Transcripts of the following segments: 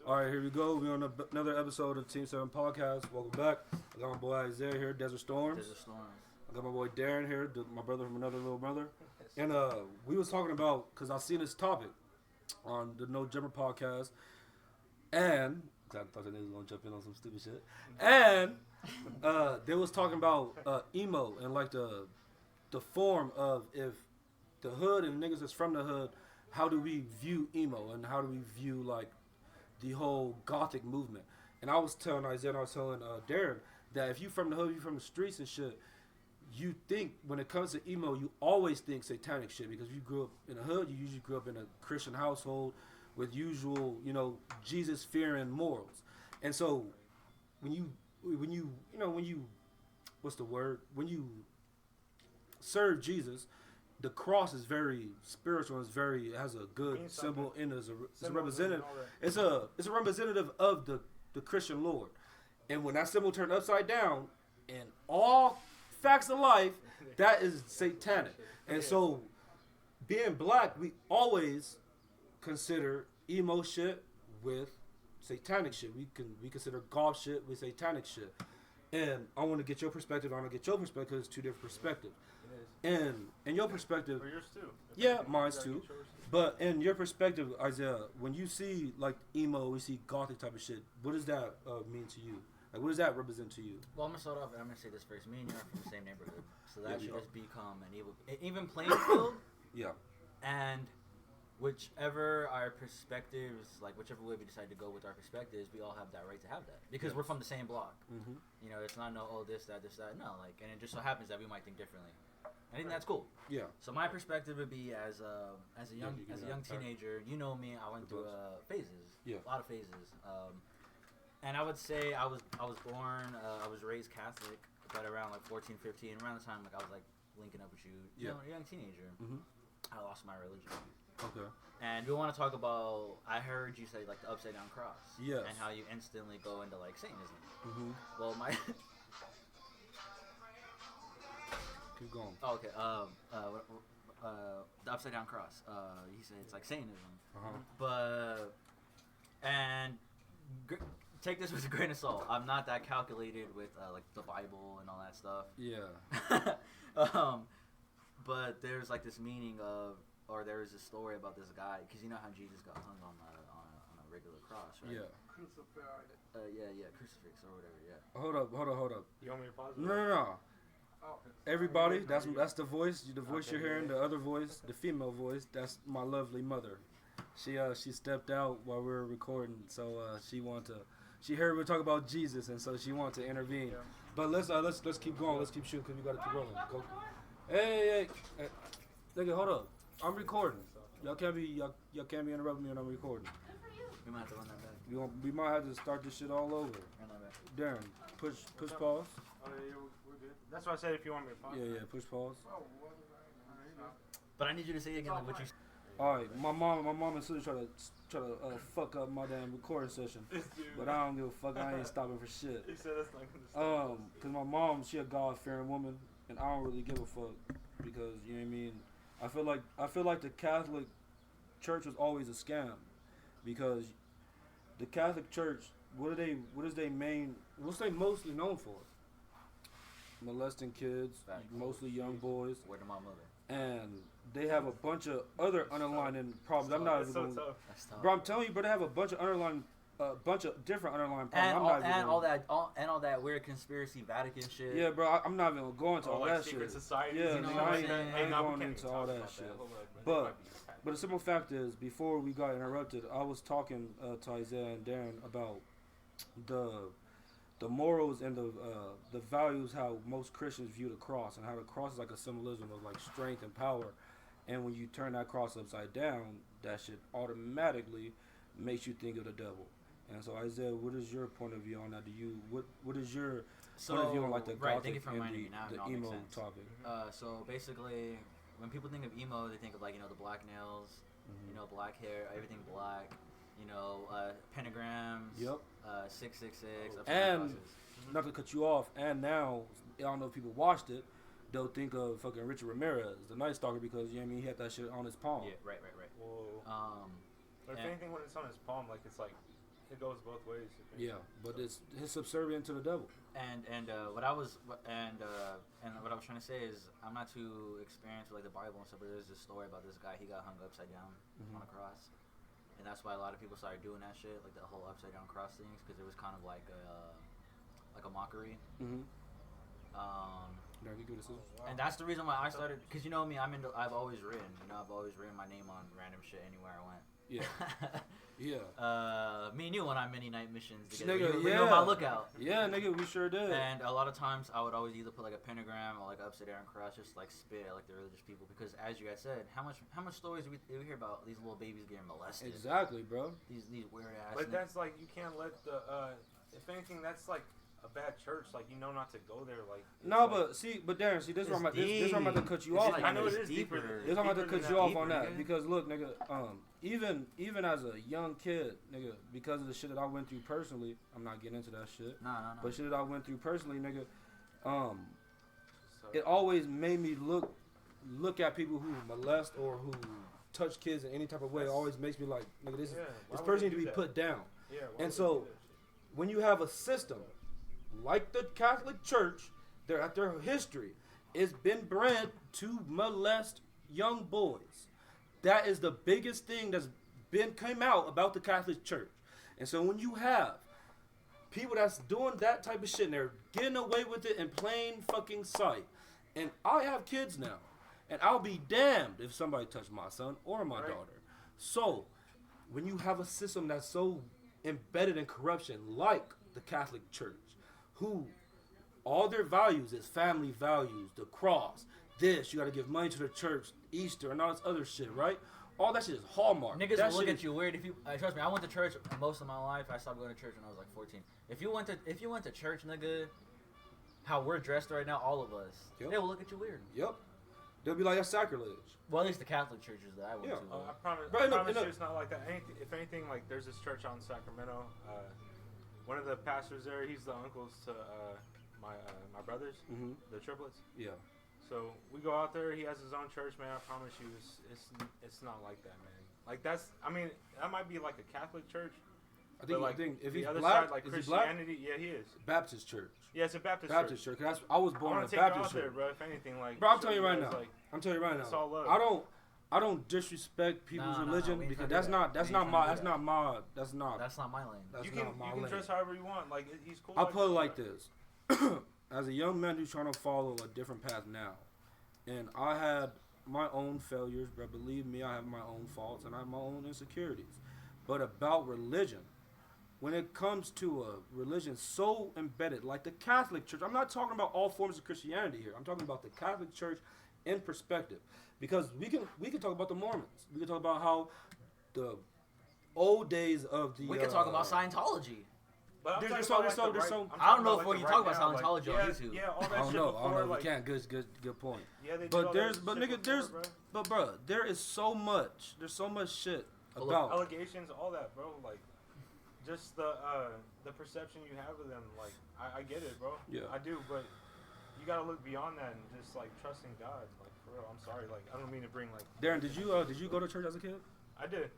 All right, here we go. We're on another episode of Team 7 Podcast. Welcome back. I got my boy Isiah here, Desert Storms. Desert Storms. I got my boy Darren here, my brother from another little brother. And we was talking about, because I seen this topic on the No Jumper Podcast. And, I thought that niggas was going to jump in on some stupid shit. And they was talking about emo and like the form of if the hood and niggas that's from the hood, how do we view emo and how do we view like the whole gothic movement. And I was telling Isiah and I was telling Darren that if you from the hood, you from the streets and shit, you think when it comes to emo, you always think satanic shit because if you grew up in the hood, you usually grew up in a Christian household with usual, Jesus fearing morals. And so when you what's the word? When you serve Jesus, the cross is very spiritual. It has a good symbol in it. It's a representative. It's a representative of the Christian Lord. And when that symbol turned upside down, in all facts of life, that is satanic. And so, being black, we always consider emo shit with satanic shit. We consider goth shit with satanic shit. And I want to get your perspective. I want to get your perspective because it's two different perspectives. And in your perspective, or yours too. Yeah, mine's too. But in your perspective, Isiah, when you see like emo, we see gothic type of shit. What does that mean to you? Like, what does that represent to you? Well, I'm gonna start off and I'm gonna say this first. Me and you are from the same neighborhood, so that should just become an even playing field. Yeah. And whichever our perspectives, like whichever way we decide to go with our perspectives, we all have that right to have that because we're from the same block. Mm-hmm. It's not this, that. No, like, and it just so happens that we might think differently. I think that's cool. Yeah. So my perspective would be as a young teenager. You know me. I went through phases. Yeah. A lot of phases. And I would say I was born. I was raised Catholic, but around like 14, 15, around the time like I was like linking up with you. Yeah. A young teenager. Mm-hmm. I lost my religion. Okay. And we want to talk about. I heard you say like the upside down cross. Yes. And how you instantly go into like Satanism. Mm-hmm. Well, my. Keep going. Oh, okay. The upside down cross. He said it's like Satanism. But take this with a grain of salt. I'm not that calculated with like the Bible and all that stuff. Yeah. But there's like this meaning of, or there's a story about this guy because you know how Jesus got hung on a regular cross, right? Yeah. Crucifix or whatever. Yeah. Hold up. You want me to pause? No. Oh. Everybody, that's the voice. The voice you're hearing, the other voice, the female voice. That's my lovely mother. She stepped out while we were recording, so she heard we talk about Jesus, and so she wanted to intervene. Yeah. But let's keep going. Let's keep shooting because we got to keep rolling. Go. Hey, nigga, hold up. I'm recording. Y'all can't be interrupting me when I'm recording. Good for you. We might have to run that back. We might have to start this shit all over. Run that back. Darren, push pause. Oh yeah, we're good. That's why I said if you want me to pause. Yeah, push pause. But I need you to say again like what you. All right, my mom and sister try to fuck up my damn recording session, but I don't give a fuck. I ain't stopping for shit. He said that's not gonna stop. Cause my mom, she a God-fearing woman, and I don't really give a fuck because you know what I mean. I feel like the Catholic Church was always a scam because the Catholic Church, what's they mostly known for? Molesting kids, mostly young boys. Word to my mother. And they have a bunch of other underlying problems. I'm not even going. That's tough. Bro, I'm telling you, bro, they have a bunch of different underlying problems. And all that weird conspiracy Vatican shit. Yeah, bro, I'm not even going to all that secret shit. Societies, yeah, you know I ain't going into all that shit. But the simple fact is, before we got interrupted, I was talking to Isiah and Darren about the morals and the values, how most Christians view the cross, and how the cross is like a symbolism of like strength and power. And when you turn that cross upside down, that shit automatically makes you think of the devil. And so Isiah, what is your point of view on that? What is your point of view on like the gothic and the emo topic? So basically, when people think of emo, they think of like the black nails, black hair, everything black, pentagrams, 666, and not to cut you off. And now I don't know if people watched it. They'll think of fucking Richard Ramirez, the Night Stalker, because he had that shit on his palm. Yeah, right. Whoa. But if anything, when it's on his palm, like it's like It goes both ways. Yeah, but it's subservient to the devil. And what I was trying to say is I'm not too experienced with like the Bible and stuff, but there's this story about this guy. He got hung upside down on a cross, and that's why a lot of people started doing that shit, like the whole upside down cross things, because it was kind of like a mockery. And that's the reason why I started, because you know me, I've always written, I've always written my name on random shit anywhere I went. Yeah. Me and you went on many night missions together. Nigga, we were on my lookout. Yeah, nigga, we sure did. And a lot of times I would always either put like a pentagram or like upside down cross, just like spit at like the religious people, because as you guys said, how much stories do we hear about these little babies getting molested? Exactly, bro. These weird ass. But that's like, you can't let the if anything, that's like a bad church, like, you know not to go there, like. No, but Darren, see, this is where I'm about to cut you off. Like, I know it is deeper. This is where I'm about to cut you off on that, because look, nigga, even as a young kid, nigga, because of the shit that I went through personally, I'm not getting into that shit. No. But shit that I went through personally, nigga, it always made me look at people who molest or who touch kids in any type of way. It always makes me like, nigga, this person needs to be put down. Yeah. And so, when you have a system like the Catholic Church, they're at their history, it's been bred to molest young boys. That is the biggest thing that's came out about the Catholic Church. And so when you have people that's doing that type of shit and they're getting away with it in plain fucking sight, and I have kids now, and I'll be damned if somebody touched my son or my daughter. So when you have a system that's so embedded in corruption like the Catholic Church, who all their values is family values, the cross, this, you gotta give money to the church, Easter, and all this other shit, right? All that shit is hallmark. Niggas that will look at you weird if you. Trust me, I went to church most of my life. I stopped going to church when I was like 14. If you went to church, nigga, how we're dressed right now, all of us, they will look at you weird. Yep. They'll be like, that's sacrilege. Well, at least the Catholic churches that I went to. I promise you it's not like that. If anything, like, there's this church out in Sacramento. One of the pastors there, he's the uncles to my brothers, the triplets. Yeah. So we go out there. He has his own church, man. I promise you, it's not like that, man. Like, that might be like a Catholic church. I think if he's black, like Christianity, yeah, he is. Baptist church. Yeah, it's a Baptist church. Cause I was born in a Baptist church. There, bro. If anything, like, bro, I'm telling you right now. It's all love. I don't disrespect people's religion because that's not my lane. You can dress however you want. Like, he's cool. I'll put it like this. As a young man who's trying to follow a different path now, and I had my own failures, but believe me, I have my own faults and I have my own insecurities. But about religion, when it comes to a religion so embedded like the Catholic Church, I'm not talking about all forms of Christianity here. I'm talking about the Catholic Church in perspective, because we can talk about the Mormons. We can talk about how the old days of the. We can talk about Scientology. But there's so I don't know if we can talk about Scientology on YouTube. Yeah, all that I don't shit know. before, I don't know. like, We can't. Good point. Yeah, they but bro, there is so much. There's so much shit about allegations, all that, bro. Like, just the perception you have of them. Like, I get it, bro. Yeah, I do. But you gotta look beyond that and just like trusting God. Like, for real. I'm sorry. Like, I don't mean to bring like. Darren, did you go to church as a kid? I did.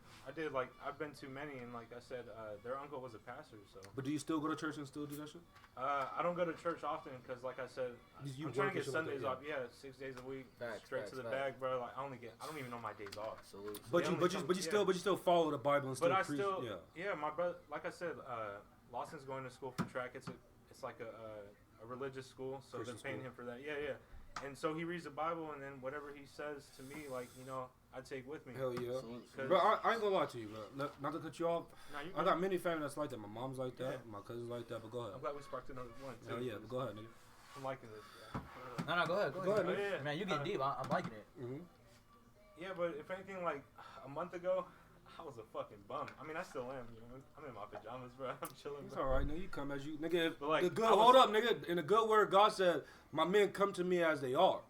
Like, I've been to many, and like I said, their uncle was a pastor, so. But do you still go to church and still do that shit? I don't go to church often because, like I said, I'm trying to get Sundays off. Yeah, 6 days a week, straight to the bag, bro. Like, I don't even know my days off. Absolutely. But you still follow the Bible and still preach. Yeah, my brother. Like I said, Lawson's going to school for track. It's like a religious school, so they're paying him for that. Yeah. And so he reads the Bible, and then whatever he says to me, like, I take with me. Hell yeah. Bro, I ain't gonna lie to you, bro. Not to cut you off. I got many family that's like that. My mom's like that. My cousin's like that. But go ahead. I'm glad we sparked another one. Hell yeah. But go ahead, nigga. I'm liking this. No, go ahead. Go ahead, yeah. Man, you getting deep. I'm liking it. Mm-hmm. Yeah, but if anything, like a month ago, I was a fucking bum. I mean, I still am. I'm in my pajamas, bro. I'm chilling. It's all right, nigga. You come as you, nigga. But like, hold up, nigga. In the good word, God said, "My men come to me as they are."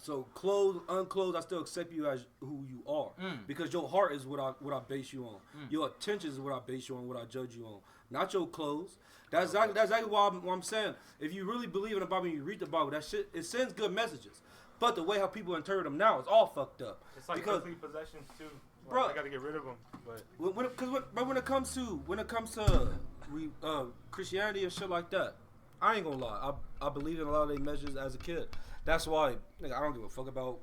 So clothed, unclothed, I still accept you as who you are, because your heart is what I base you on. Your attention is what I base you on, what I judge you on, not your clothes. That's exactly why I'm saying. If you really believe in the Bible and you read the Bible, that shit, it sends good messages. But the way how people interpret them now is all fucked up. It's like because earthly possessions too. Like, bro, I gotta get rid of them. But when it comes to Christianity and shit like that, I ain't gonna lie. I believed in a lot of their measures as a kid. That's why I don't give a fuck about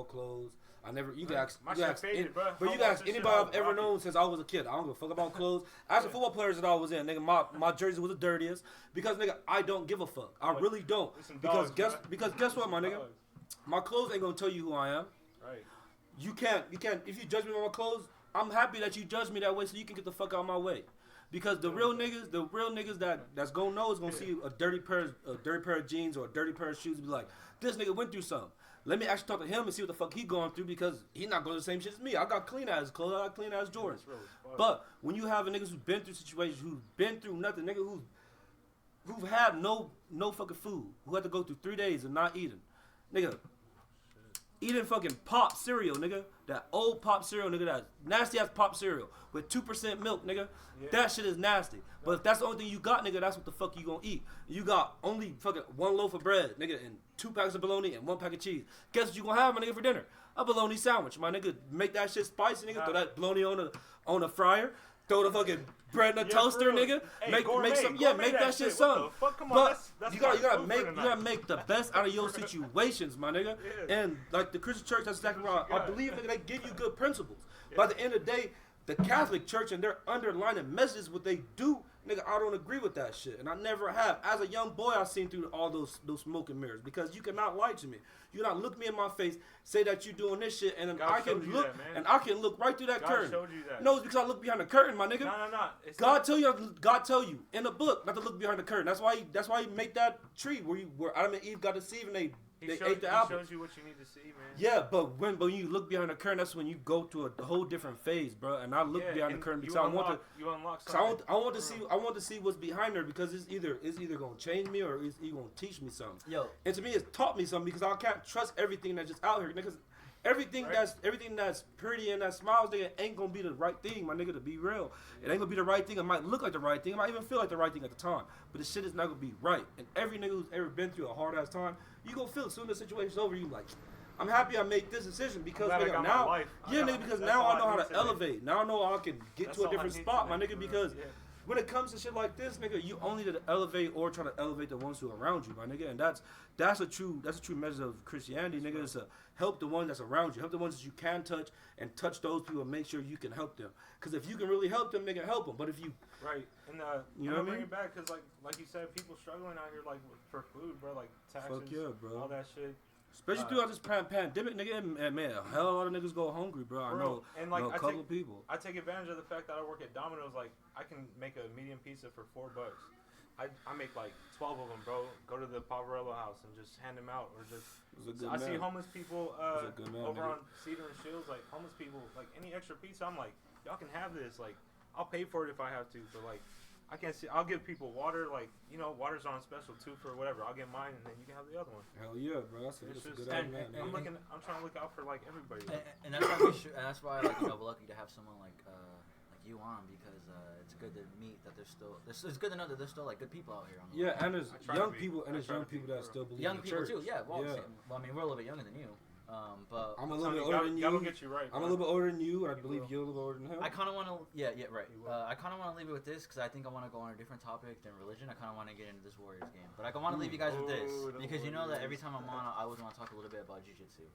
clothes. I never. You can ask anybody I've ever known since I was a kid. I don't give a fuck about clothes. As a football players that I was in, nigga, my jersey was the dirtiest because nigga, I don't give a fuck. I really don't. Because guess what, my nigga, my clothes ain't gonna tell you who I am. Right. You can't. If you judge me by my clothes, I'm happy that you judge me that way so you can get the fuck out of my way. Because the real niggas that's gonna know is gonna see a dirty pair of jeans or a dirty pair of shoes and be like, this nigga went through something. Let me actually talk to him and see what the fuck he going through because he not going through the same shit as me. I got clean ass clothes, I got clean ass Jordans. But when you have a niggas who's been through situations, who's been through nothing, nigga who've had no fucking food, who had to go through 3 days of not eating, nigga. Eating fucking pop cereal, nigga. That old pop cereal, nigga. That nasty ass pop cereal with 2% milk, nigga. Yeah. That shit is nasty. But if that's the only thing you got, nigga, that's what the fuck you gonna eat. You got only fucking 1 loaf of bread, nigga, and 2 packs of bologna and 1 pack of cheese. Guess what you gonna have, my nigga, for dinner? A bologna sandwich, my nigga. Make that shit spicy, nigga. Throw that bologna on a fryer. Throw the fucking bread in a toaster, nigga. Hey, make that shit something. But you gotta make the best out of your situations, my nigga. Yeah. And like the Christian church, that's exactly right. I believe nigga, they give you good principles. Yeah. By the end of the day, the Catholic Church and their underlining messages, what they do, nigga, I don't agree with that shit, and I never have. As a young boy, I've seen through all those smoke and mirrors because you cannot lie to me. You cannot look me in my face, say that you're doing this shit, and then I can look right through that curtain. God showed you that. No, it's because I look behind the curtain, my nigga. No. God tell you in the book not to look behind the curtain. That's why he made that tree where Adam and Eve got deceived and they ate the apple. He shows you what you need to see, man. Yeah, but when you look behind the curtain, that's when you go to a whole different phase, bro. And I look behind the curtain because I want to see what's behind there because it's either gonna change me or it's gonna teach me something. Yo, and to me, it's taught me something because I can't trust everything that's just out here, because everything that's pretty and that smiles, nigga, ain't gonna be the right thing, my nigga. To be real, it ain't gonna be the right thing. It might look like the right thing. It might even feel like the right thing at the time, but the shit is not gonna be right. And every nigga who's ever been through a hard ass time, you gonna feel as soon as the situation's over, you like, I'm happy I made this decision because nigga, now, because now I know how to elevate. Now I know I can get to a different spot, my nigga. Because when it comes to shit like this, nigga, you only need to elevate or try to elevate the ones who are around you, my nigga. And that's a true measure of Christianity, nigga. Is to help the ones that's around you, help the ones that you can touch, and touch those people and make sure you can help them. Because if you can really help them, nigga, help them. But if you and you know what I mean? Bring it back because like you said, people struggling out here like for food, bro, like taxes, fuck yeah, bro, all that shit. Especially throughout this pandemic, nigga, and man, a hell of a lot of niggas go hungry, bro. I know a couple of people. I take advantage of the fact that I work at Domino's. Like, I can make a medium pizza for $4. I make like 12 of them, bro. Go to the Poverello house and just hand them out, or just. I see homeless people over on Cedar and Shields, like homeless people, like any extra pizza. I'm like, y'all can have this. Like, I'll pay for it if I have to, but like. I can't see. I'll give people water, like, you know, water's on special too for whatever. I'll get mine, and then you can have the other one. Hell yeah, bro. That's a good idea. I'm trying to look out for like everybody. And that's why that's why like, you know, we're lucky to have someone like you on, because it's good to meet that there's still. It's good to know that there's still like good people out here. And there's young people, that still believe in the church. Young people too. Yeah. Well, I mean, we're a little bit younger than you. But I'm a little bit older than you. Get you right, I'm a little bit older than you, and I believe you're a little bit older than him. I kind of want to, right. I kind of want to leave it with this because I think I want to go on a different topic than religion. I kind of want to get into this Warriors game, but I want to leave you guys with this because you know that every time I'm on, I always want to talk a little bit about jiu-jitsu.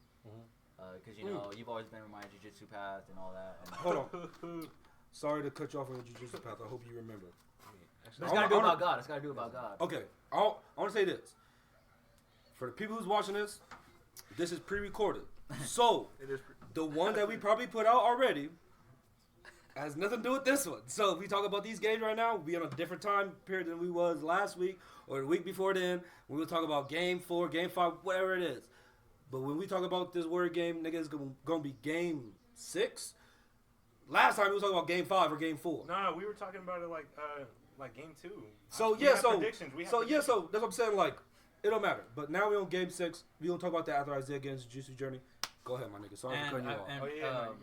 Because you know you've always been with my jiu-jitsu path and all that. And hold on. Sorry to cut you off on your jiu-jitsu path. I hope you remember. It's got to do about God. It's got to do about God. Okay. I want to say this. For the people who's watching this is pre-recorded. So, the one that we probably put out already has nothing to do with this one. So, if we talk about these games right now, we'll be on a different time period than we was last week or the week before then. We will talk about game 4, game 5, whatever it is. But when we talk about this Warrior game, nigga, it's going to be game 6. Last time we were talking about game 5 or game 4. No, we were talking about it like game 2. So, that's what I'm saying, like, it don't matter. But now we're on game 6. We don't talk about that after Isiah gets his jiu-jitsu journey. Go ahead, my nigga. Sorry for cutting you off.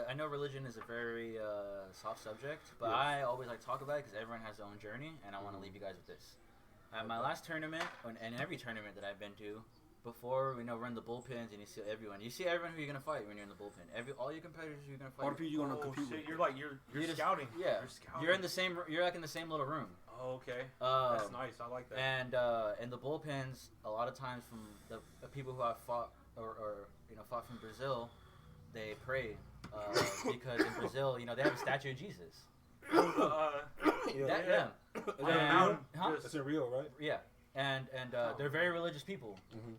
I know religion is a very soft subject, but yes. I always like to talk about it because everyone has their own journey, and I want to leave you guys with this. At my last tournament, and every tournament that I've been to, before we're in the bullpens and you see everyone who you're gonna fight when you're in the bullpen. All your competitors who you're gonna fight. All the people you're gonna compete with. You're scouting. Yeah, you're scouting. You're in the same. You're like in the same little room. Oh, okay. That's nice. I like that. And in the bullpens, a lot of times from the people who I've fought or fought from Brazil, they pray because in Brazil, they have a statue of Jesus. Yeah. It's in Rio, right? Yeah, and they're very religious people. Mm-hmm.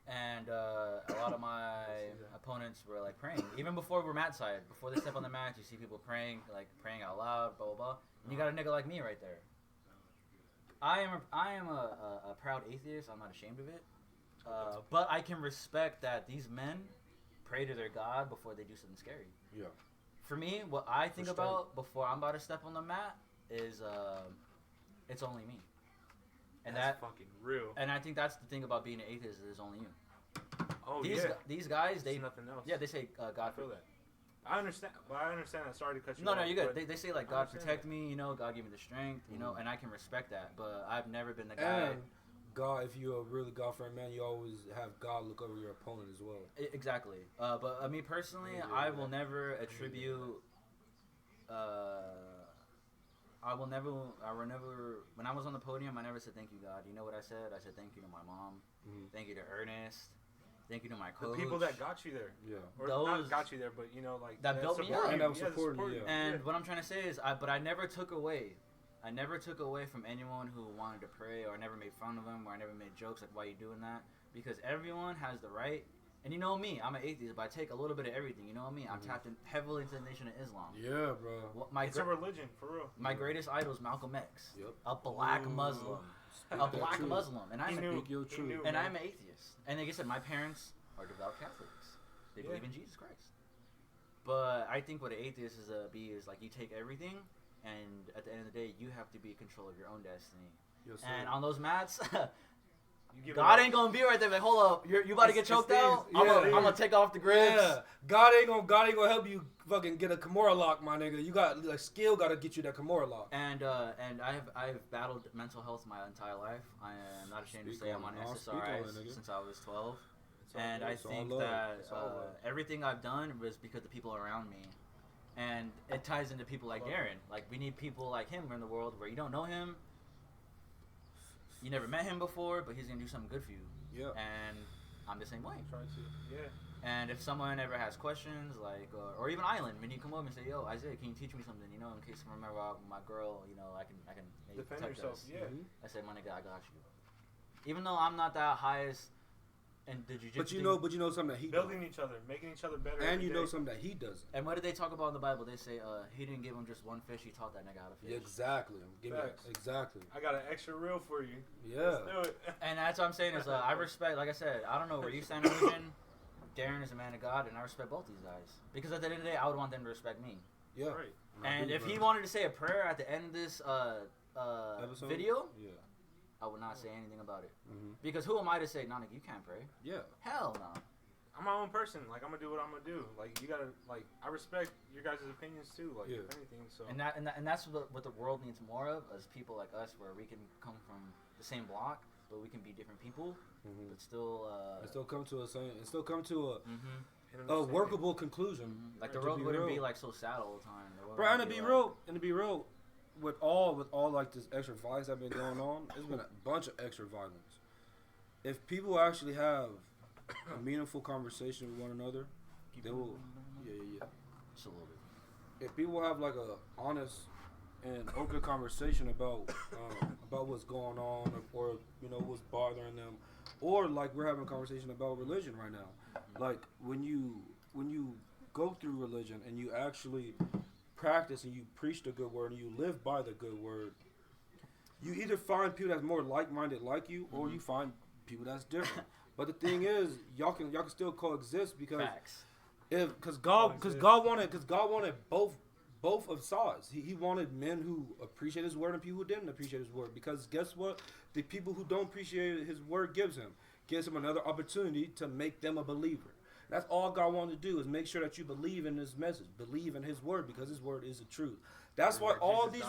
And a lot of my opponents were like praying. Even before we're mat side, before they step on the mat, you see people praying out loud, blah blah blah. And you got a nigga like me right there. I am a proud atheist. I'm not ashamed of it. But I can respect that these men pray to their God before they do something scary. Yeah. For me, what I think about before I'm about to step on the mat is it's only me. And that's fucking real. And I think that's the thing about being an atheist is only you. Oh, these guys, they... nothing else. Yeah, they say, God... I feel that. I understand that. Sorry to cut you off. No, you're good. They say, God protect me, God give me the strength, and I can respect that. But I've never been the guy... And God, if you're a really God-fearing man, you always have God look over your opponent as well. Exactly. But me personally, I will never attribute... when I was on the podium, I never said thank you, God. You know what I said? I said thank you to my mom. Mm-hmm. Thank you to Ernest. Thank you to my coach. The people that got you there. Yeah. Or not got you there, but, that built me up. And that was supporting you. And what I'm trying to say is, I never took away. I never took away from anyone who wanted to pray, or I never made fun of them, or I never made jokes like, why are you doing that? Because everyone has the right. And you know me, I'm an atheist, but I take a little bit of everything. You know me, I'm tapped in heavily into the Nation of Islam. Yeah, bro. It's a religion, for real. My greatest idol is Malcolm X. Yep. A black Muslim. A black Muslim. And I'm an atheist. And like I said, my parents are devout Catholics. They believe in Jesus Christ. But I think what an atheist is like you take everything, and at the end of the day, you have to be in control of your own destiny. Yes, and on those mats... God ain't gonna be right there. Like, hold up, you about to get choked out? I'm gonna take off the grips. Yeah, God ain't gonna help you fucking get a Kimura lock, my nigga. You got skill, gotta get you that Kimura lock. And I've battled mental health my entire life. I am not ashamed to say I'm on SSRIs since I was 12. And I think that everything I've done was because the people around me. And it ties into people like Darren. Like, we need people like him in the world where you don't know him. You never met him before, but he's going to do something good for you. Yeah. And I'm the same way. Try to. Yeah. And if someone ever has questions, or even Island, when you come over and say, yo, Isiah, can you teach me something? In case I remember my girl, I can maybe defend yourself. Us. Yeah. I said, my nigga, I got you. Even though I'm not that highest in the jiu-jitsu. But you know something that he building each other, making each other better. And you know something that he doesn't. And what did they talk about in the Bible? They say he didn't give him just one fish. He taught that nigga how to fish. Yeah, exactly. Exactly. I got an extra reel for you. Yeah. Let's do it. And that's what I'm saying is I respect. Like I said, I don't know where you stand in religion. Darren is a man of God, and I respect both these guys. Because at the end of the day, I would want them to respect me. Yeah. Right. And if he wanted to say a prayer at the end of this video, I would not say anything about it. Mm-hmm. Because who am I to say, nah, nigga, you can't pray? Yeah. Hell no. I'm my own person. I'm gonna do what I'm gonna do. You gotta I respect your guys' opinions too. If anything, so. And that's what the world needs more of, is people like us, where we can come from the same block, but we can be different people, but still. And still come to a workable conclusion. Mm-hmm. Like the world wouldn't be so sad all the time. Bro, and to be real. With all this extra violence that's been going on, there's been a bunch of extra violence. If people actually have a meaningful conversation with one another, they will. Yeah. Just a little bit. If people have a honest and open conversation about what's going on, or what's bothering them, or we're having a conversation about religion right now. When you go through religion and you actually practice and you preach the good word and you live by the good word, you either find people that's more like-minded like you, or you find people that's different. But the thing is, y'all can still coexist because God wanted both of sides. He wanted men who appreciate his word and people who didn't appreciate his word. Because guess what? The people who don't appreciate his word gives him another opportunity to make them a believer. That's all God wanted to do, is make sure that you believe in His message, believe in His word, because His word is the truth. That's why all these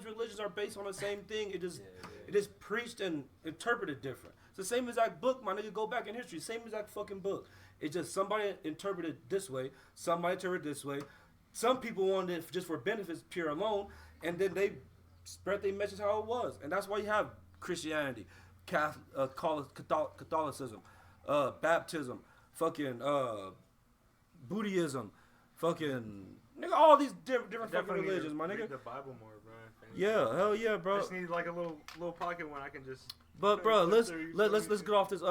religions are based on the same thing. It is preached and interpreted different. It's the same exact book, my nigga. Go back in history. Same exact fucking book. It's just somebody interpreted it this way. Somebody interpreted it this way. Some people wanted it just for benefits pure alone. And then they spread their message how it was. And that's why you have Christianity, Catholicism, baptism, fucking Buddhism, fucking nigga, all these different fucking religions, my nigga. Read the Bible more, bro. Yeah, hell yeah, bro. I just need like a little pocket one I can just. But bro, let's get off this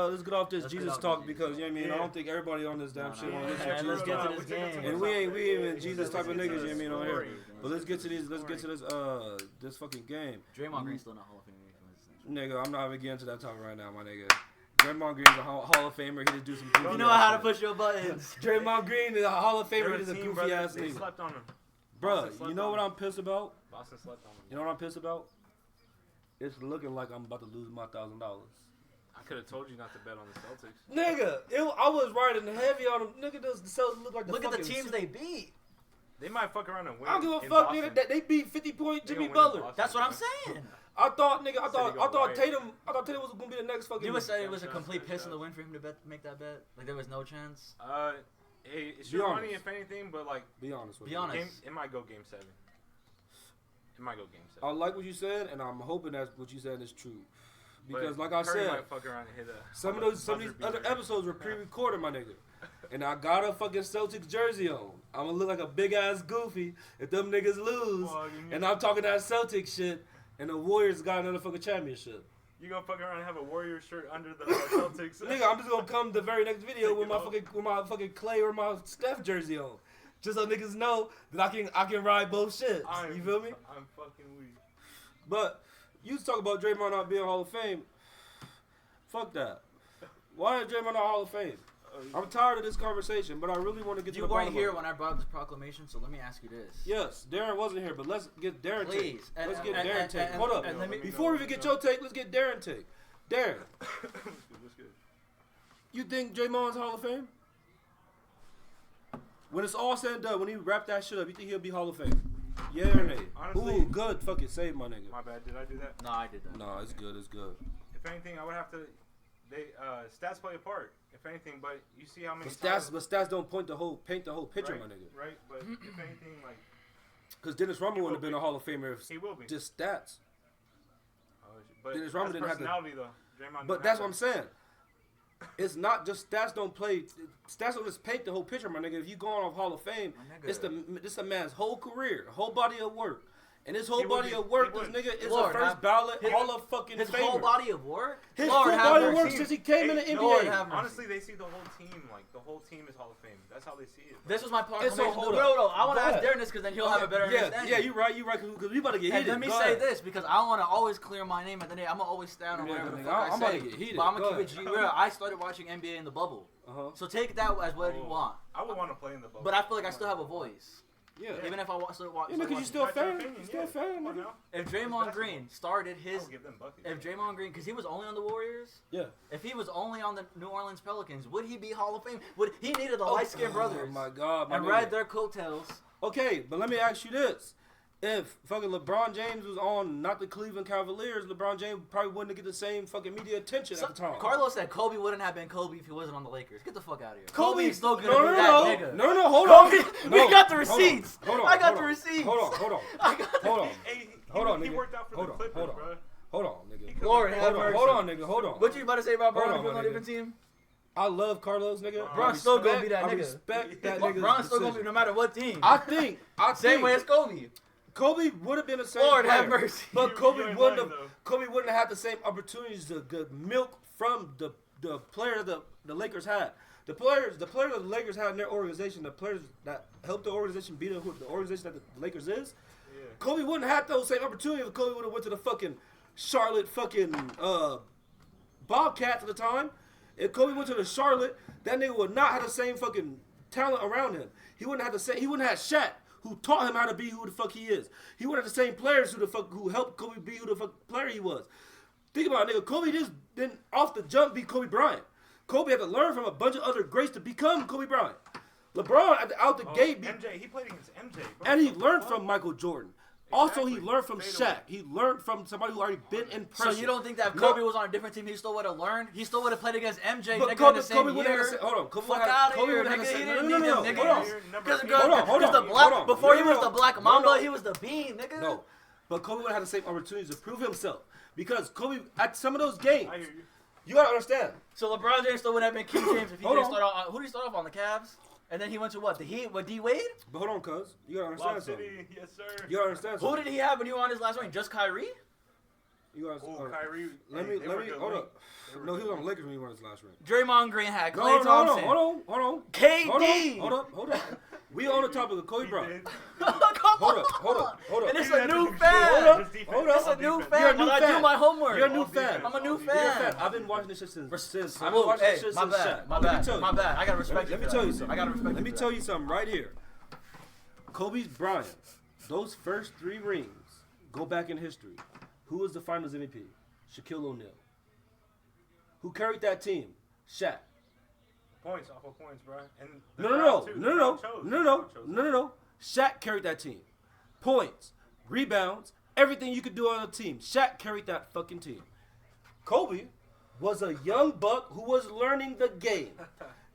Jesus talk because you know what I mean. Yeah. I don't think everybody on this damn shit want to listen to Let's Jesus get talk. to this game. And we ain't even Jesus type of niggas, you know what I mean, on here. story. But let's get to this fucking game. Dreymond Green's still not Hall of Fame. Nigga, I'm not even getting to that topic right now, my nigga. Dreymond Green's a Hall of Famer. He just do some goofy You know how to push your buttons. Dreymond Green is a Hall of Famer. They're He's a team, goofy brother. ass They nigga. slept on him. Bruh, Boston slept you know on what him. I'm pissed about? Boston slept on him. You know what I'm pissed about? It's looking like I'm about to lose my $1,000. I could have told you not to bet on the Celtics. Nigga, I was riding heavy on them. Nigga, the Celtics look like the Look at the fucking teams they beat. They might fuck around and win. I don't give a in fuck, Boston. nigga. They beat 50-point They Jimmy gonna win in Butler. Boston, That's what I'm bro. saying. I thought riot. Tatum was gonna be the next fucking. You would say it was a Shots, complete shots, piss in the shots. wind for him to make that bet. Like there was no chance. Hey, it's Be your honest. money if anything, but like, Be honest with Be you. honest. it might go game 7. It might go game 7. I like what you said, and I'm hoping that what you said is true. Because, But like I Curry said, might fuck around and hit a some of these buzzer other beater. episodes were pre-recorded, my nigga. And I got a fucking Celtics jersey on. I'm gonna look like a big ass goofy if them niggas lose. Well, And I'm talking that Celtics shit, and the Warriors got another fucking championship. You gonna fuck around and have a Warrior shirt under the Celtics? Nigga, I'm just gonna come the very next video with my fucking Clay or my Steph jersey on, just so niggas know that I can ride both shits. You feel me? I'm fucking weak. But you talk about Dreymond not being Hall of Fame. Fuck that. Why is Dreymond not Hall of Fame? I'm tired of this conversation, but I really want to get to You the weren't bottom here of it. when I brought up this proclamation, so let me ask you this. Yes, Darren wasn't here, but let's get Darren take. Please. Let's get And- Darren and- take. and- Hold up. and let me- Before we even get your take, let's get Darren take. Darren, That's good. you think Draymond's Hall of Fame? When it's all said and done, when he wrap that shit up, you think he'll be Hall of Fame? Yeah or nay? Honestly- Ooh, good. Fuck it. Save my nigga. My bad. Did I do that? No, I did that. No, it's good. It's good. If anything, I would have to. Stats play a part. If anything, but you see how many. But stats don't paint the whole picture, right, my nigga. Right, but if anything, like Because Dennis Rodman He wouldn't have will been a Hall of Famer if he will be. just stats. But Dennis Rodman that's didn't have to- personality though. Draymond But don't that's have what I'm saying. It's not just stats don't play. Stats don't just paint the whole picture, my nigga. If you going off Hall of Fame, My nigga. it's a man's whole career, whole body of work. And his whole He would body be- of work, he this would. nigga is Lord, a first have- ballot his- Hall of fucking His Famer. whole body of work? His Lord, full have body of mercy. work since he came in the NBA. Lord, have mercy. Honestly, they see the whole team. Like the whole team is Hall of Fame. That's how they see it. This was my And so, proclamation. hold No, up. I want to Go ask ahead. Darren this because then he'll have a better understanding. Yeah, you're right, because we about to get And heated. let me Go say ahead. this because I want to always clear my name at the day. I'm gonna always stand on Yeah, whatever the nigga, fuck I'm I about say. to get heated. But I'm Go gonna keep it ahead. G real. I started watching NBA in the bubble, Uh-huh. so take that as what you want. I would want to play in the bubble. But I feel like I still have a voice, Yeah. even if I still watch. Yeah, because you still a That's your fan. opinion, You still a yeah. fan, Come on nigga. now. If Dreymond Green started I his, would give them buckets. if Dreymond Green, because he was only on the Warriors. Yeah. If he was only on the New Orleans Pelicans, would he be Hall of Fame? Would he needed the light skinned brothers Oh my God, my and nigga. ride their coattails? Okay, but let me ask you this. If fucking LeBron James was on not the Cleveland Cavaliers, LeBron James probably wouldn't get the same fucking media attention at the time. Carlos said Kobe wouldn't have been Kobe if he wasn't on the Lakers. Get the fuck out of here. Kobe, Kobe's still gonna no, be no, that no, nigga. no, hold Kobe, on. we No, got the hold on, receipts. hold on, I got hold the on, receipts. Hold on. I got the Hold on. Hey, Hold on, he nigga. worked out for Hold the on, Clippers, hold on. bro. Hold on, nigga. Lord have Hold on, mercy. hold on, nigga. Hold on. What you about to say about Hold Bron on, being my on a different nigga. team? I love Carlos, nigga. Bron's I still gonna respect- be that I nigga. respect that nigga's Bron's still gonna be decision. no matter what team. I think. Same way as Kobe. Kobe would have been the same Lord player, have mercy. but You Kobe ain't wouldn't lying, have. though. Kobe wouldn't have had the same opportunities to get milk from the players the Lakers had. The players that the Lakers had in their organization, the players that helped the organization be the organization that the Lakers is. Yeah. Kobe wouldn't have those same opportunities if Kobe would have went to the fucking Charlotte fucking Bobcats at the time. If Kobe went to the Charlotte, that nigga would not have the same fucking talent around him. He wouldn't have the same. He wouldn't have Shaq, who taught him how to be who the fuck he is. He wouldn't have the same players who helped Kobe be who the fuck player he was. Think about it, nigga. Kobe just didn't off the jump be Kobe Bryant. Kobe had to learn from a bunch of other greats to become Kobe Bryant. LeBron out the gate beat, MJ, he played against MJ, bro. and he learned from Michael Jordan. Also, he learned from Shaq. He learned from somebody who already been in pressure. So you don't think that if Kobe was on a different team, he still would have learned? He still would have played against MJ, But nigga, in the same Kobe year? Hold on. Fuck out of here, nigga. He didn't need him, nigga. Hold on. Before he was the Black Mamba, he was the Bean, nigga. No. But Kobe would have had the same opportunities to prove himself. Because Kobe, at some of those games, you gotta understand. So LeBron James still would have been King James if he didn't start off. Who did he start off on? The Cavs? And then he went to what? The Heat with D Wade? But hold on, cuz. You gotta understand something. Yes, sir. You gotta understand something. Who did he have when he won his last ring? Just Kyrie? You guys, Kyrie. let me hold up. No, he was on the Lakers when he won his last ring. Draymond Green had Klay Thompson. Hold on. KD. Hold up. We on the topic of Kobe Bryant. Hold up. And it's a new fan. Hold up. It's a new You're a fan. new I fan. do my homework. You're a new fan. I'm a new You're a fan. fan. I've been watching this shit since. I've been Salute. watching Hey, this shit my since bad. Shaq. My Let me bad. tell you. My bad. I gotta respect you. Let me tell you something. I gotta respect you. Let me tell you something right here. Kobe Bryant, those first 3 rings go back in history. Who was the Finals MVP? Shaquille O'Neal. Who carried that team? Shaq. Points off of points, bro. And No. Shaq carried that team. Points, rebounds, everything you could do on a team. Shaq carried that fucking team. Kobe was a young buck who was learning the game.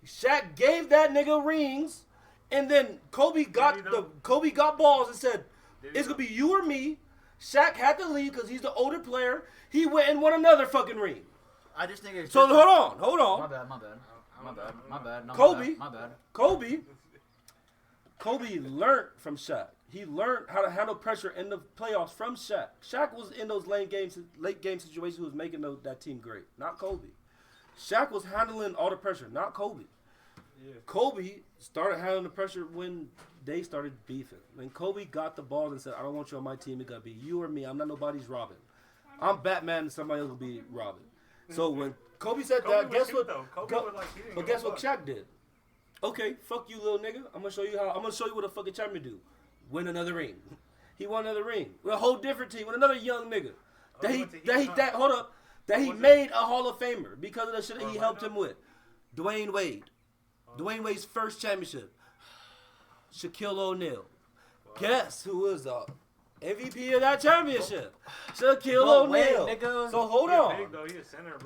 Shaq gave that nigga rings, and then Kobe got balls and said, "It's gonna be you or me." Shaq had to leave because he's the older player. He went and won another fucking ring. I just think it's So hold on. My bad. No, Kobe. My bad. Kobe learned from Shaq. He learned how to handle pressure in the playoffs from Shaq. Shaq was in those late game situations who was making that team great, not Kobe. Shaq was handling all the pressure, not Kobe. Yeah. Kobe started handling the pressure when they started beefing. When Kobe got the ball and said, "I don't want you on my team. It got to be you or me. I'm not nobody's Robin. I'm Batman and somebody else will be Robin." So when Kobe said that, guess what? But guess what Shaq did? Okay, fuck you, little nigga. I'm gonna show you what a fucking champion do. Win another ring. He won another ring with a whole different team with another young nigga. That he made a Hall of Famer because of the shit that he helped him with. Dwayne Wade. Dwayne Wade's first championship. Shaquille O'Neal. Guess who was the MVP of that championship? Shaquille O'Neal. So hold on.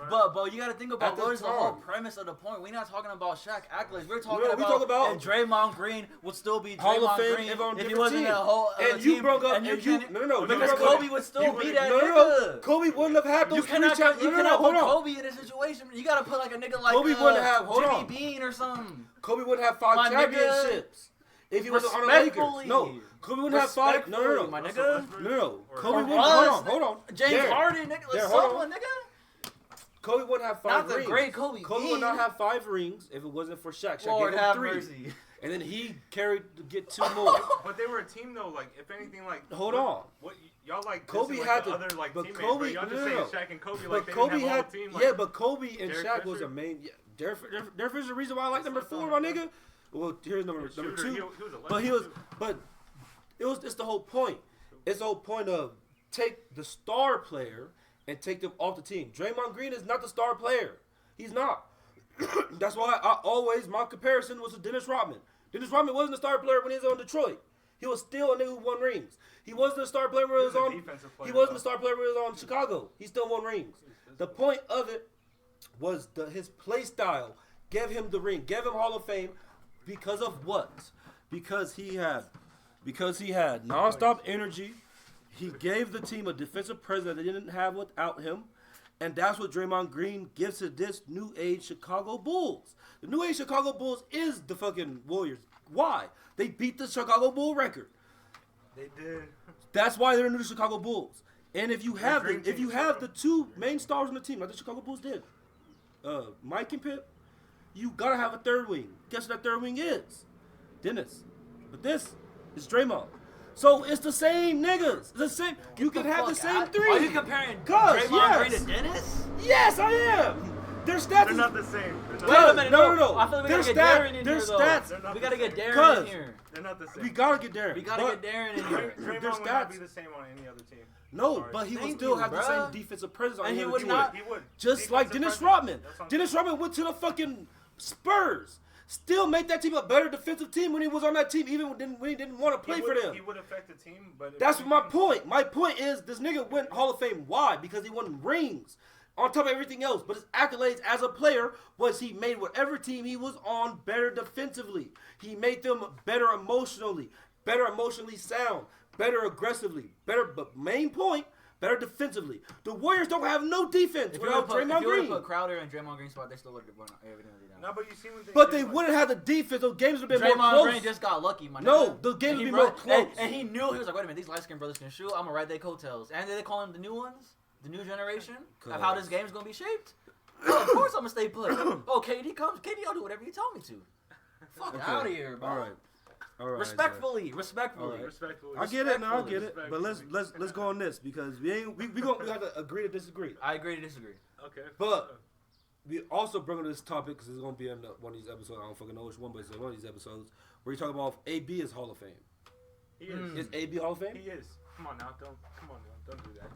But you gotta think about what is the whole premise of the point. We're not talking about Shaq accolades. We're talking about and Draymond Green would still be Hall of Fame Green if he wasn't a whole and team. You broke up because Kobe would still be that nigga. Kobe wouldn't have had those 3 championships. You cannot put Kobe in a situation. You gotta put like a nigga like Kobe wouldn't have Jimmy Bean or something. Kobe wouldn't have 5 championships. If he wasn't on the Lakers. No. Kobe wouldn't have 5. No. My nigga. No. Kobe wouldn't. Hold on. James Harden, nigga. Someone, nigga. Kobe wouldn't have 5 rings. Not the great Kobe. Kobe would not have 5 rings if it wasn't for Shaq. Shaq Lord gave him have 3. mercy. And then he carried to get 2 more. But they were a team though. Like if anything, like hold on. What y'all like? Kobe had the other like but teammates. Kobe, Y'all just no. saying Shaq and Kobe. But Like Kobe they didn't have had a whole team. Like, but Kobe and Derek Shaq Fisher? was a main. Yeah, there's a reason why I like number 4, my nigga. Well, here's number 2. It's the whole point. It's the whole point of take the star player and take them off the team. Dreymond Green is not the star player. He's not. That's why my comparison was to Dennis Rodman. Dennis Rodman wasn't a star player when he was on Detroit. He was still a nigga who won rings. He wasn't a star player when he was on. He wasn't a star player when he was on Chicago. He still won rings. The point of it was his play style gave him the ring, gave him Hall of Fame, because of what? Because he had nonstop energy. He gave the team a defensive presence that they didn't have without him. And that's what Dreymond Green gives to this new age Chicago Bulls. The new age Chicago Bulls is the fucking Warriors. Why? They beat the Chicago Bull record. They did. That's why they're the new Chicago Bulls. And if you have the 2 main stars on the team, like the Chicago Bulls did, Mike and Pip, you gotta have a 3rd wing. Guess what that 3rd wing is? Dennis. But this is Dreymond. So it's the same niggas. It's the same. You can have the same 3. Are you comparing Dreymond Green to Dennis? Yes, I am. Their stats. They're not the same. Wait a minute. No. I feel like we gotta get Darren in here, though. We gotta get Darren in here. They're not the same. We gotta get Darren. We gotta get Darren in here. Dreymond would not be the same on any other team. No, but he would still have the same defensive presence on any other other team. Not. He would. Just like Dennis Rodman. Dennis Rodman went to the fucking Spurs. still make that team a better defensive team when he was on that team, even when he didn't want to play for them. He would affect the team, but that's my point. My point is this nigga went Hall of Fame. Why? Because he won rings. On top of everything else, but his accolades as a player was he made whatever team he was on better defensively. He made them better emotionally sound, better aggressively, better, but main point, better defensively. The Warriors don't have no defense without Dreymond Green. If you put Crowder and Dreymond Green spot, they still would have won evidently down. No, but you see when but they wouldn't have the defense. Those games would have been more close. Dreymond Green just got lucky, my nigga. No, the games would be more close. And he knew, he was like, wait a minute, these light-skinned brothers can shoot. I'm going to ride their coattails. And they call him the new ones? The new generation of how this game's gonna be shaped. Of course I'm gonna stay put. Oh, KD comes. KD, I'll do whatever you tell me to. Fuck out of here, bro. All right. Respectfully. I get it now. I get it. But let's go on this because we have to agree to disagree. I agree to disagree. Okay. But we also bring up this topic because it's gonna be in one of these episodes. I don't fucking know which one, but it's one of these episodes where you talk about if AB is Hall of Fame. He is. Is AB Hall of Fame? He is. Come on now, don't do that.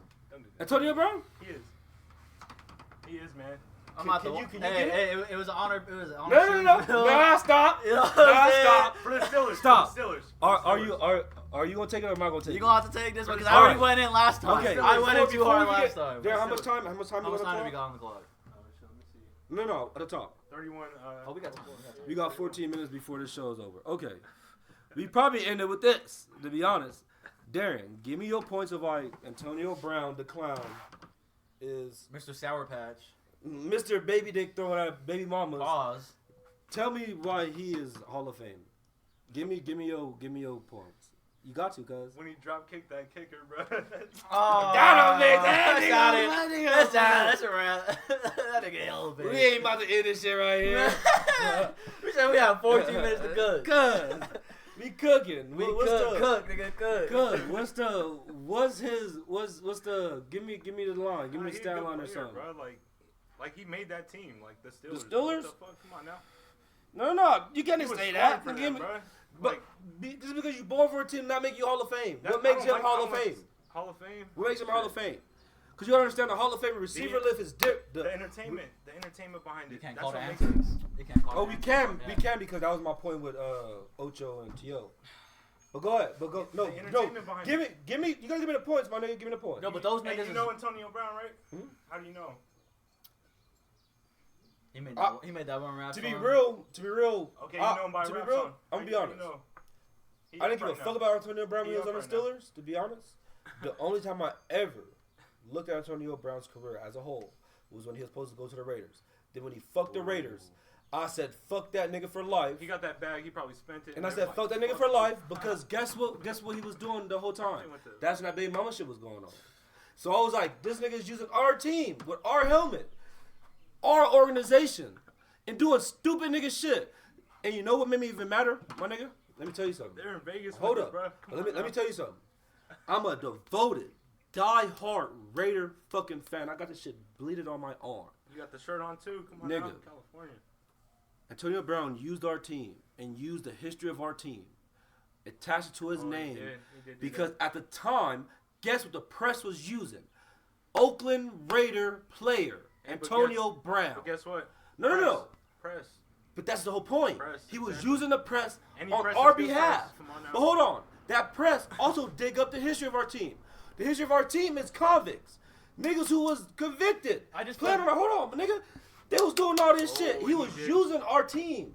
Antonio Brown? He is, man. I'm not the one. Hey, it was an honor. It was an honor. No. Nah, stop. Stop. For the Steelers. Stop. For the Steelers. Are you gonna take it or am I gonna take it? You're gonna have to take this one because I already went in last time. Okay. I went in too hard last time. Darren, how much time? How much time do we got on the clock? Let me see. No, at the top. 31. We got time. We got 14 minutes before this show is over. Okay. We probably ended with this, to be honest. Darren, give me your points of why Antonio Brown, the clown, is Mr. Sour Patch. Mr. Baby Dick throwing at baby mamas. Pause. Tell me why he is Hall of Fame. Give me your points. You got to, cuz. When he drop kicked that kicker, bro. Oh, got him, man. That's a wrap. That nigga elevated. We ain't about to end this shit right here. We said we have 14 minutes to cook. Cuz. We cooking. Cook. What's the give me the line. Give me the stat line or something. Bro. Like he made that team. Like the Steelers. The Steelers? What the fuck? Come on now. No. You can't say that. Bro. But just because you born for a team not make you Hall of Fame. What makes him Hall of Fame? Hall of Fame? What makes him Hall of Fame? Because you gotta understand the Hall of Fame receiver lift is different. The entertainment behind it. You can't That's call what the makes it. answers. You can't call we can because that was my point with Ocho and T.O. But go ahead. No. Give me. You gotta give me the points, my nigga. Give me the points. No, but those niggas. You know Antonio Brown, right? How do you know? He made that one rap to song. be real. Okay, you know him by to rap be real, song. I'm gonna be honest. I didn't give a fuck about Antonio Brown when he was on the Steelers. To be honest, the only time I ever looked at Antonio Brown's career as a whole was when he was supposed to go to the Raiders. Then when he fucked the Raiders, I said, fuck that nigga for life. He got that bag. He probably spent it. And I said, fuck that nigga for life because guess what he was doing the whole time? That's when that baby mama shit was going on. So I was like, this nigga is using our team with our helmet, our organization, and doing stupid nigga shit. And you know what made me even matter, my nigga? Let me tell you something. They're in Vegas. Hold up. Bro. Let me tell you something. I'm a devoted, die-hard Raider fucking fan. I got this shit bleeded on my arm. You got the shirt on too. Come on, nigga. Out California. Antonio Brown used our team and used the history of our team, attached it to his name, he did because at the time, guess what the press was using? Oakland Raider player Antonio Brown. But guess what? No. Press. But that's the whole point. Press, he was using the press on our behalf. On but hold on. That press also dig up the history of our team. The history of our team is convicts. Niggas who was convicted. Hold on, nigga. They was doing all this shit. He was using our team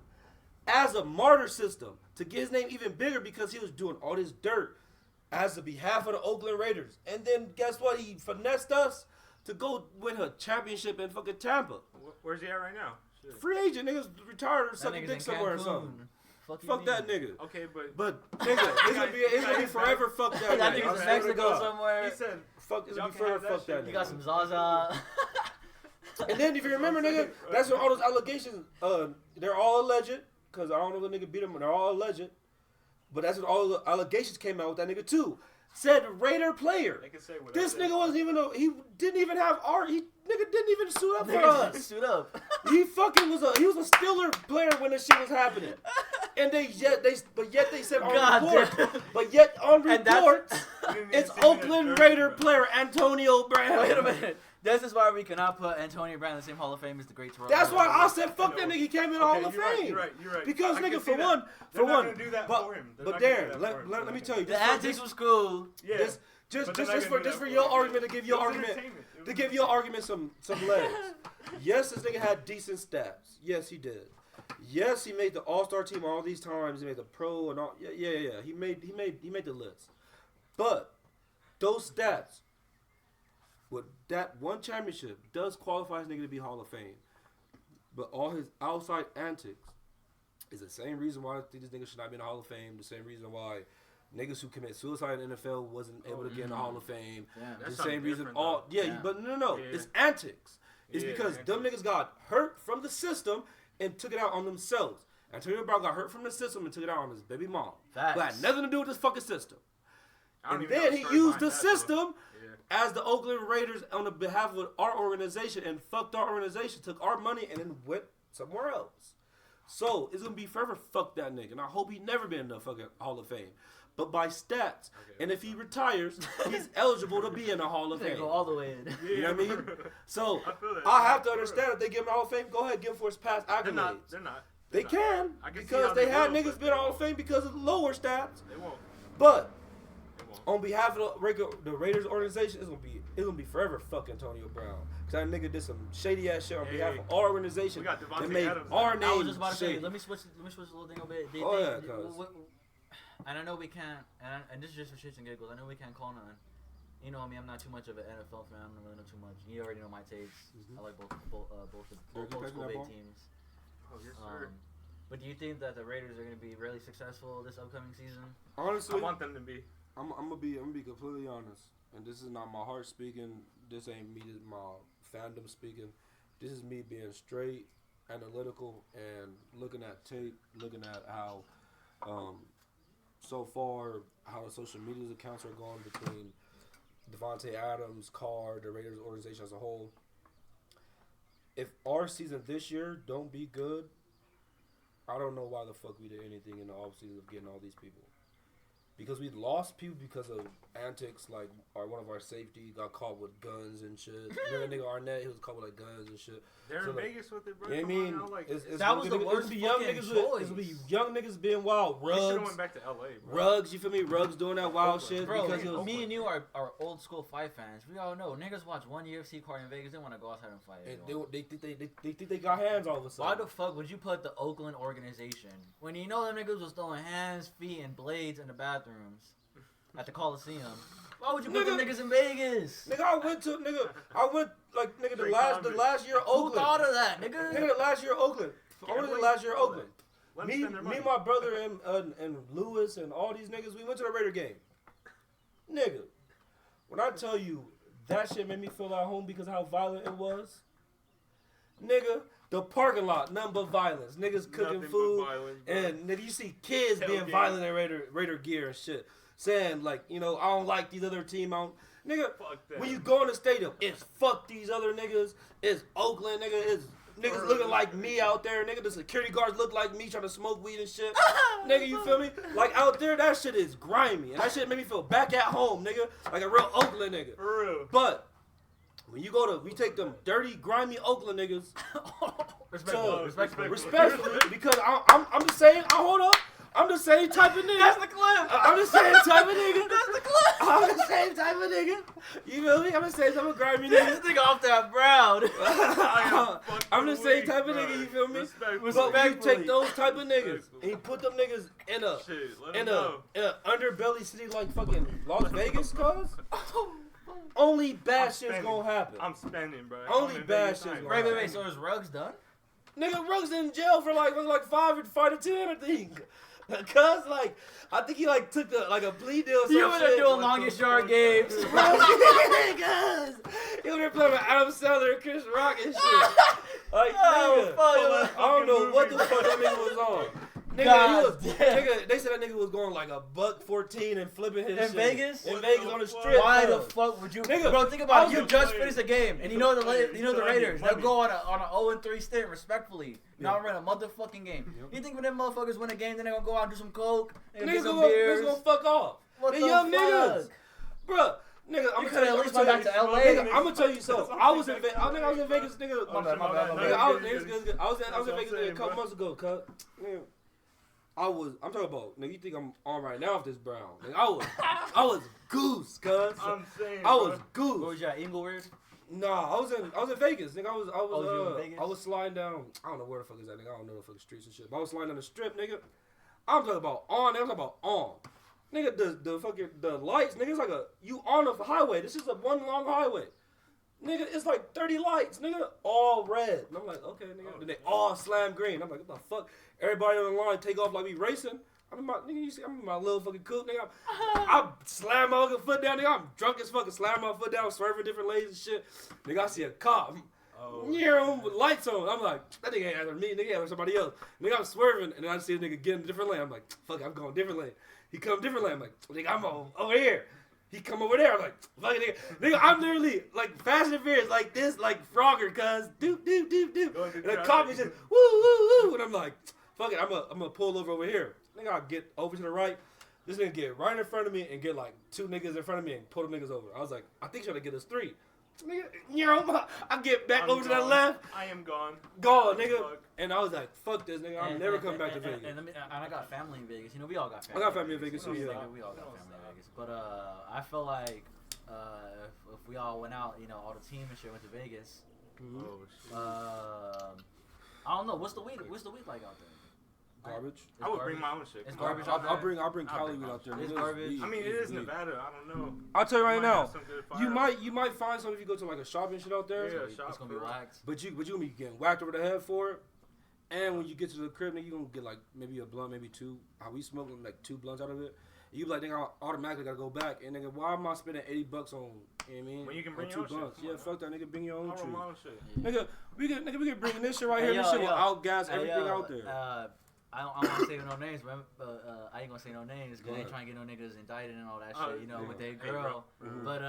as a martyr system to get his name even bigger because he was doing all this dirt as the behalf of the Oakland Raiders. And then guess what? He finessed us to go win a championship in fucking Tampa. Where's he at right now? Shit. Free agent, niggas retired or sucking dick somewhere or something. Fuck that nigga. Okay, but nigga, it's gonna be forever. Fuck that. That nigga's in Mexico somewhere. He said, "Fuck, it's gonna be forever. Fuck that nigga." You got some Zaza. And then if you remember, nigga, that's when all those allegations. They're all alleged because I don't know if the nigga beat him. They're all alleged, but that's when all the allegations came out with that nigga too. Said Raider player. They can say this nigga wasn't even. He didn't even have art. Nigga didn't even suit up for us. Suit up. He fucking was a Steeler player when this shit was happening. And yet they said on report. But yet on report, it's Oakland Raider player Antonio Brown. Wait a minute. This is why we cannot put Antonio Brown in the same Hall of Fame as the great Terrell. That's why I said fuck that nigga. He came in the Hall of Fame. You're right. Because nigga, for one, do that but for him. But Darren, let me tell you, the antics was cool. Yeah. Just for your argument, to give your argument some legs. Yes, this nigga had decent stats. Yes, he did. Yes, he made the All-Star team all these times. He made the Pro and all. Yeah. He made the list. But those stats, with that one championship, does qualify his nigga to be Hall of Fame. But all his outside antics is the same reason why I think this nigga should not be in the Hall of Fame. The same reason why niggas who commit suicide in the NFL wasn't able to get in the Hall of Fame. Yeah. The same reason. But no. Yeah. It's antics. It's because them niggas got hurt from the system and took it out on themselves. Antonio Brown got hurt from the system and took it out on his baby mom. Facts. But had nothing to do with this fucking system. And then he used the system as the Oakland Raiders on the behalf of our organization and fucked our organization, took our money, and then went somewhere else. So it's gonna be forever fuck that nigga, and I hope he never been in the fucking Hall of Fame. But by stats, and if he retires, he's eligible to be in the Hall of Fame. Go all the way in. You know what I mean? So I have to understand if they give him the Hall of Fame, go ahead, give him for his past accolades. They're not. They can because they had niggas been in the Hall of Fame because of lower stats. They won't. But on behalf of the Raiders organization, it's gonna be forever fuck Antonio Brown. Cause that nigga did some shady ass shit on behalf of our organization that made our name. I was just about to say, shady. let me switch a little thing a bit. And I know we can't, and this is just for shits and giggles. I know we can't call none. You know, I mean, I'm not too much of an NFL fan. I don't really know too much. You already know my takes. I like both school Bay teams. Oh, yes, sir. But do you think that the Raiders are going to be really successful this upcoming season? Honestly, I want them to be. I'm gonna be completely honest, and this is not my heart speaking. This ain't me. This is my fandom speaking. This is me being straight, analytical, and looking at tape, looking at how, so far, how the social media accounts are going between Devontae Adams, Carr, the Raiders organization as a whole. If our season this year don't be good, I don't know why the fuck we did anything in the offseason of getting all these people. Because we lost people because of antics, like one of our safety got caught with guns and shit. Remember that nigga Arnett, he was caught with like guns and shit. They're in Vegas with it, bro. You know what I mean? That was the worst fucking choice. It's gonna be young niggas being wild. We should have Rugs, went back to LA, bro. Rugs, you feel me? Rugs doing that wild shit. Bro, because it was, me and you are old school fight fans. We all know niggas watch one UFC card in Vegas. They want to go outside and fight. and they think they got hands all of a sudden. Why the fuck would you put the Oakland organization when you know them niggas was throwing hands, feet, and blades in the bathrooms at the Coliseum? Why would you put them niggas in Vegas? I went the last year of Oakland. Who thought of that, nigga? The last year of Oakland. I went to the last year of Oakland. Me, my brother, and Lewis, and all these niggas, we went to the Raider game. Nigga, when I tell you that shit made me feel at home because of how violent it was, nigga, the parking lot, nothing but violence. Niggas cooking food, and nigga, you see kids being violent in Raider gear and shit. Saying, like, you know, I don't like these other team. Nigga, when you go in the stadium, it's fuck these other niggas. It's Oakland, nigga. It's niggas looking like me out there. Nigga, the security guards look like me trying to smoke weed and shit. Nigga, you feel me? Like, out there, that shit is grimy. And that shit made me feel back at home, nigga. Like a real Oakland nigga. For real. But when you go we take them dirty, grimy Oakland niggas. Respectfully, because I'm just saying, hold up. I'm the same type of nigga. That's the clip. I'm the same type of nigga. That's the clip. I'm the same type of nigga. You feel me? I'm the same type of grimy This nigga. nigga off that brown. I'm the same type of nigga. You feel me? But when you take those type of niggas and you put them niggas in a underbelly city like fucking Las Vegas, cuz only bad shit's gonna happen. I'm spending, bro. Only bad shit's gonna happen. Wait. So is Ruggs done? Nigga, Ruggs in jail for like 5 to 10, I think. Cause like I think he like took a plea deal. Or You would have doing longest yard games. He was playing with Adam Sandler and Chris Rock and shit. Like nigga, I don't know what the fuck that nigga was on. Nigga, they said that nigga was going like $1.14 and flipping his shit. In Vegas on the strip. Why the fuck would you? Nigga, bro, think about it. You just finished a game, and you know the Raiders. They'll go on a 0-3 stint respectfully. Now we're in a motherfucking game. You think when them motherfuckers win a game, then they're gonna go out and do some coke? Niggas gonna fuck off. What they the young fuck? niggas. Bruh, Nigga, I'm You gonna tell you. could've at least went back to LA. Nigga, I'm gonna tell you something. I was in Vegas, nigga. I was in Vegas, nigga. My bad. Nigga, I was in Vegas nigga, a couple months ago, cuz. Nigga, I'm talking about, nigga, you think I'm on right now with this brown. Nigga, I was goose, cuz. I'm saying, I was goose. What was you at Inglewood? Nah, I was in Vegas, nigga. you in Vegas? I was sliding down. I don't know where the fuck is that, nigga. I don't know the fucking streets and shit. But I was sliding down the strip, nigga. I'm talking about on. I'm talking about on. Nigga, the fucking the lights, nigga. It's like you on a highway. This is a one long highway. Nigga, it's like 30 lights, nigga, all red. And I'm like, okay, nigga. Then they all slam green. I'm like, what the fuck? Everybody on the line take off like we racing. I'm in my little fucking coupe, nigga. I slam my fucking foot down, nigga. I'm drunk as fucking slam my foot down, swerving different lanes and shit. Nigga, I see a cop. With lights on. I'm like, that nigga ain't after me, nigga, after somebody else. Nigga, I'm swerving, and then I see a nigga get in a different lane. I'm like, fuck it, I'm going different lane. He come different lane. I'm like, nigga, I'm over here. He come over there. I'm like, fuck it, nigga. Nigga, I'm literally like Fast and Furious, like this, like Frogger, cuz doop. And the cop is just woo. And I'm like, fuck it, I'm gonna pull over here. Nigga, I get over to the right. This nigga get right in front of me and get like 2 niggas in front of me and pull them niggas over. I was like, I think she'll get us 3. Nigga, I get back over to the left. I am gone. Gone, nigga. Fuck. And I was like, fuck this, nigga. I'm never coming back to Vegas. And I got family in Vegas. You know, we all got family. I got family in Vegas too, yeah. We all got family in Vegas. But I feel like if we all went out, you know, all the team and shit went to Vegas. Mm-hmm. Oh shit. I don't know. What's the weed like out there? Garbage. I would bring my own shit. It's garbage. I'll bring Cali weed out there. It's garbage. I mean, it is Nevada. I don't know. I'll tell you right now. You might. might find some if you go to like a shopping shit out there. Yeah, It's gonna be waxed. But you gonna be getting whacked over the head for it. And when you get to the crib, nigga, you gonna get like maybe a blunt, maybe 2. How we smoking like 2 blunts out of it. You be like, nigga, I automatically gotta go back. And nigga, why am I spending $80 on? You know what I mean? When you can bring on your 2 own blunts. shit. Yeah, fuck that, nigga. Bring your own Shit. shit. Nigga, we can bring this shit right here. This shit will outgas everything out there. I don't want to say no names, but I ain't gonna say no names because they ain't trying to get no niggas indicted and all that shit, you know, with their girl. But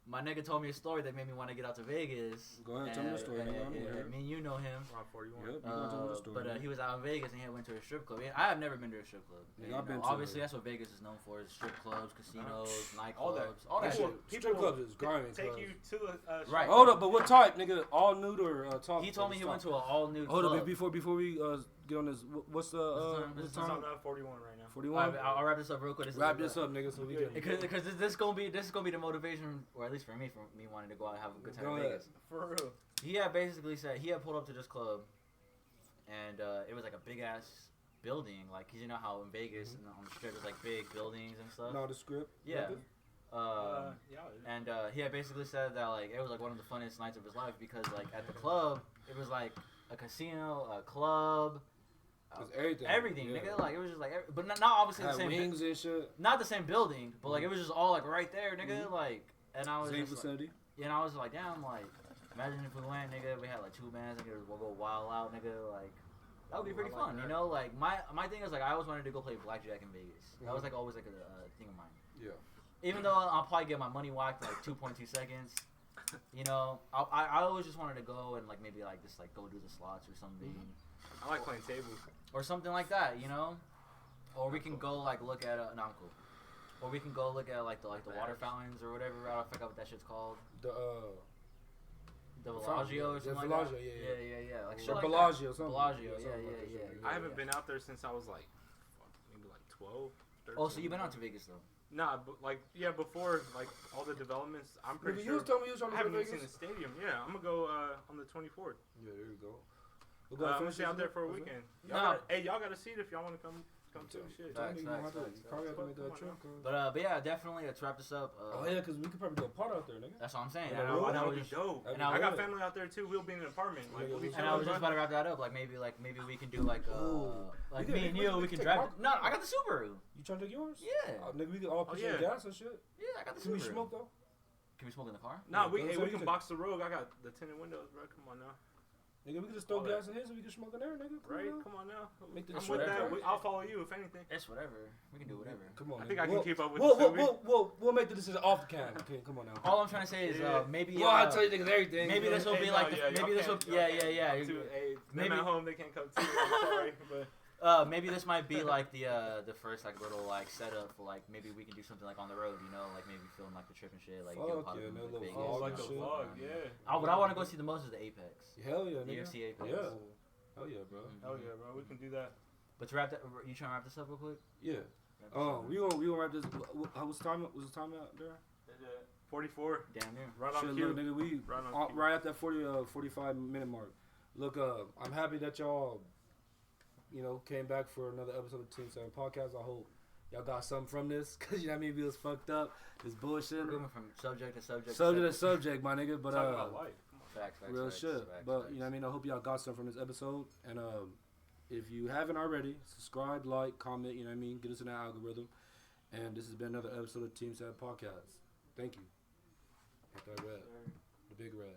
my nigga told me a story that made me want to get out to Vegas. Go ahead, tell me the story. Me and you know him. Yep, but he was out in Vegas and he went to a strip club. I have never been to a strip club. Yeah, I've been to obviously, that's what Vegas is known for: is strip clubs, casinos, nightclubs, all that shit. Strip clubs is grimy. Take you to a right. Hold up, but what type, nigga? All nude or top? He told me he went to an all nude club. Hold up, before we get on this, what's the time? I'm at 41 right now. 41. I'll wrap this up real quick. Wrap this up, nigga, so we can. Because this is gonna be the motivation, or at least for me wanting to go out and have a good time in Vegas. For real. He had basically said he had pulled up to this club, and it was like a big ass building, like, cause you know how in Vegas and on the strip there's like big buildings and stuff. No, the script. Yeah. And he had basically said that like it was like one of the funniest nights of his life because like at the club it was like a casino, a club. Everything, yeah. nigga. Like it was just like, but not obviously the same. Wings and shit. Not the same building, but like it was just all like right there, nigga. Like, and I was same just vicinity. Like, and I was like, damn, like, imagine if we went, nigga. We had like 2 bands, nigga. We'll go wild out, nigga. Like, that would be pretty fun, you know. Like my thing is like I always wanted to go play blackjack in Vegas. That was like always like a thing of mine. Yeah. Even though I'll probably get my money whacked in like 2.2 seconds. You know, I always just wanted to go and like maybe like just like go do the slots or something. I like playing tables. Or something like that, you know? Or we can go like look at or we can go look at like the water fountains or whatever. I don't forget what that shit's called. The Bellagio or something like Bellagio, that. Yeah. Like or Bellagio, something. Bellagio, yeah. I haven't been out there since I was like maybe like 12, 13. Oh, so you've been out to Vegas though? Nah, but like before like all the developments. I'm pretty sure. You was telling me you was trying to go to Vegas. I haven't seen the stadium. Yeah, I'm gonna go on the 24th. Yeah, there you go. I'm gonna stay out there for a weekend. Y'all got a seat if y'all want to come to the shit. Facts. Probably have to make that trip. But yeah, definitely. Let's wrap this up. Yeah, because we could probably do a part out there, nigga. That's what I'm saying. That would be dope. And I got family out there too. We'll be in an apartment. Like, and I was just about to wrap that up. Like maybe we can do like me and you. We can drive. No, I got the Subaru. You trying to take yours? Yeah. Nigga, we can all put in gas and shit. Yeah, I got the Subaru. Can we smoke though? Can we smoke in the car? Nah, we can box the road. I got the tinted windows, bro. Come on now. Nigga, we can just throw gas in here so we can smoke in there, nigga. Come on now. Make this I'm with that. I'll follow you if anything. It's whatever. We can do whatever. Come on. I think I can keep up with We'll make the decision off the cam. Okay, come on now. All I'm trying to say is maybe. Well, I'll tell you niggas everything. Maybe this will be like. Maybe this will. Yeah. Them at home, they can't come too. I'm sorry, but. Maybe this might be like the first like little like setup for like maybe we can do something like on the road, you know, like maybe film like the trip and shit, like do a yeah, no little Vegas. vlog like and a shit. vlog, yeah. What I want to go see the most is the Apex. Hell yeah, The nigga. UFC Apex. Yeah. Hell yeah, bro. Hell yeah, bro. We can do that. But to wrap that, you trying to wrap this up real quick? Yeah. We gonna wrap this. Was the time out there? 44. Damn near. Right on Shit, cue. look, nigga, we right at that 45 minute mark. Look, I'm happy that y'all, you know, came back for another episode of Team 7 Podcast. I hope y'all got something from this, cause you know what I mean. We was fucked up. This bullshit. We're going from subject to subject. Subject to subject, my nigga. But talking about life. Facts, real shit. But you know what I mean. I hope y'all got something from this episode. And if you haven't already, subscribe, like, comment. You know what I mean. Get us in that algorithm. And this has been another episode of Team 7 Podcast. Thank you. Hit that red. The big red.